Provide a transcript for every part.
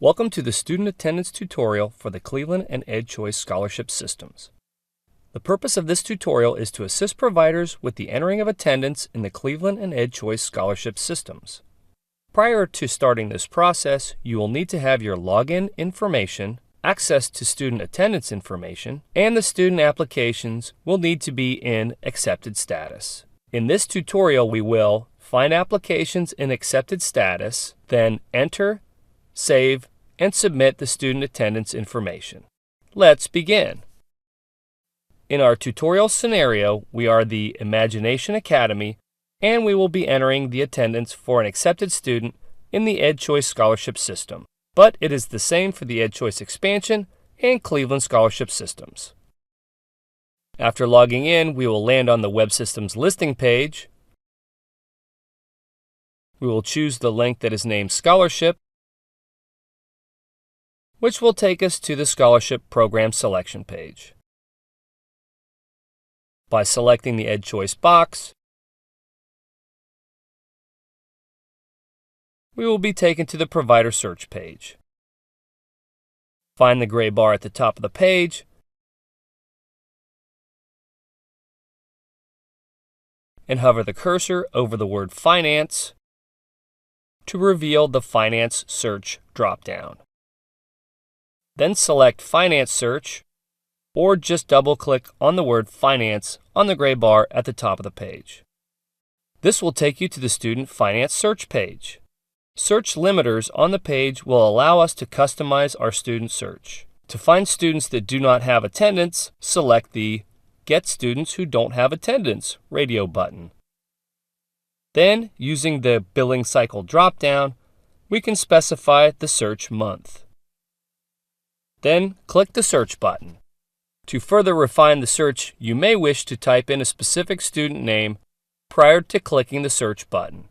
Welcome to the student attendance tutorial for the Cleveland and EdChoice scholarship systems. The purpose of this tutorial is to assist providers with the entering of attendance in the Cleveland and EdChoice scholarship systems. Prior to starting this process, you will need to have your login information, access to student attendance information, and the student applications will need to be in accepted status. In this tutorial, we will find applications in accepted status, then enter, save, and submit the student attendance information. Let's begin. In our tutorial scenario, we are the Imagination Academy, and we will be entering the attendance for an accepted student in the EdChoice scholarship system, but it is the same for the EdChoice expansion and Cleveland scholarship systems. After logging in, we will land on the Web Systems listing page. We will choose the link that is named Scholarship, which will take us to the Scholarship Program Selection page. By selecting the EdChoice box, we will be taken to the Provider Search page. Find the gray bar at the top of the page and hover the cursor over the word Finance to reveal the Finance Search drop-down. Then select Finance Search, or just double-click on the word Finance on the gray bar at the top of the page. This will take you to the Student Finance Search page. Search limiters on the page will allow us to customize our student search. To find students that do not have attendance, select the Get Students Who Don't Have Attendance radio button. Then, using the Billing Cycle drop-down, we can specify the search month. Then, click the Search button. To further refine the search, you may wish to type in a specific student name prior to clicking the Search button.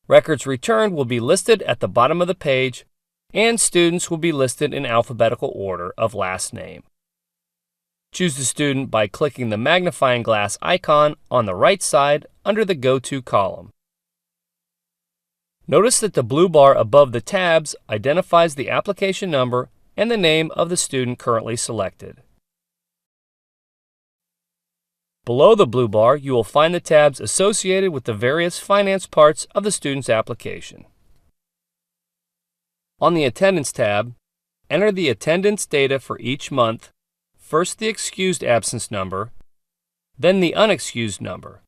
Records returned will be listed at the bottom of the page, and students will be listed in alphabetical order of last name. Choose the student by clicking the magnifying glass icon on the right side under the Go To column. Notice that the blue bar above the tabs identifies the application number and the name of the student currently selected. Below the blue bar, you will find the tabs associated with the various finance parts of the student's application. On the Attendance tab, enter the attendance data for each month, first the excused absence number, then the unexcused number.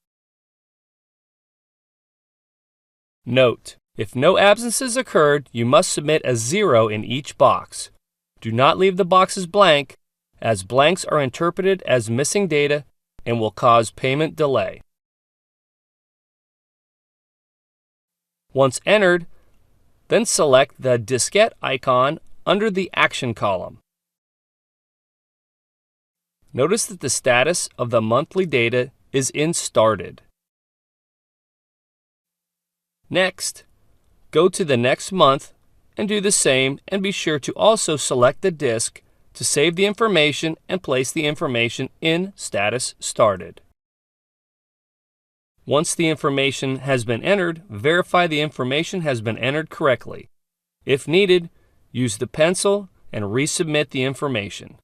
Note: if no absences occurred, you must submit a 0 in each box. Do not leave the boxes blank, as blanks are interpreted as missing data and will cause payment delay. Once entered, then select the diskette icon under the Action column. Notice that the status of the monthly data is in Started. Next, go to the next month and do the same, and be sure to also select the disk to save the information and place the information in Status Started. Once the information has been entered, verify the information has been entered correctly. If needed, use the pencil and resubmit the information.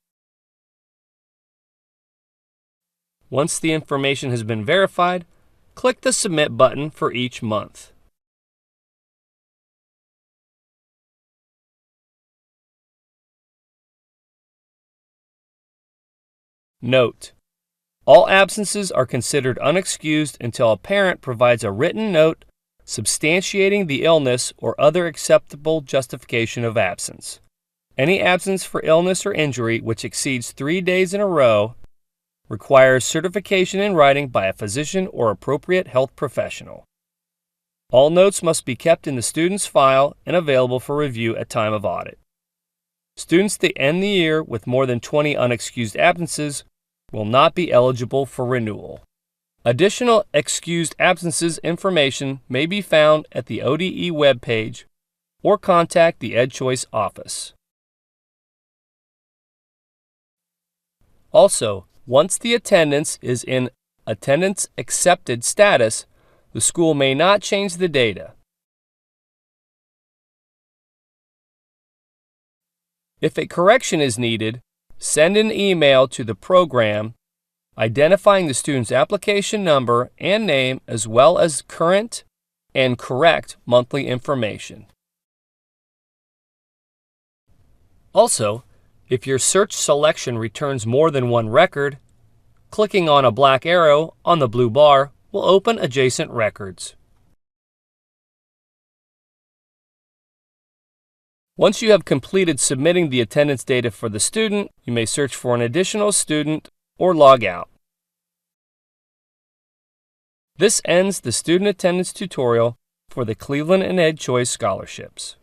Once the information has been verified, click the Submit button for each month. Note: all absences are considered unexcused until a parent provides a written note substantiating the illness or other acceptable justification of absence. Any absence for illness or injury which exceeds 3 days in a row requires certification in writing by a physician or appropriate health professional. All notes must be kept in the student's file and available for review at time of audit. Students that end the year with more than 20 unexcused absences will not be eligible for renewal. Additional excused absences information may be found at the ODE webpage or contact the EdChoice office. Also, once the attendance is in attendance accepted status, the school may not change the data. If a correction is needed, send an email to the program identifying the student's application number and name as well as current and correct monthly information. Also, if your search selection returns more than one record, clicking on a black arrow on the blue bar will open adjacent records. Once you have completed submitting the attendance data for the student, you may search for an additional student or log out. This ends the student attendance tutorial for the Cleveland and EdChoice scholarships.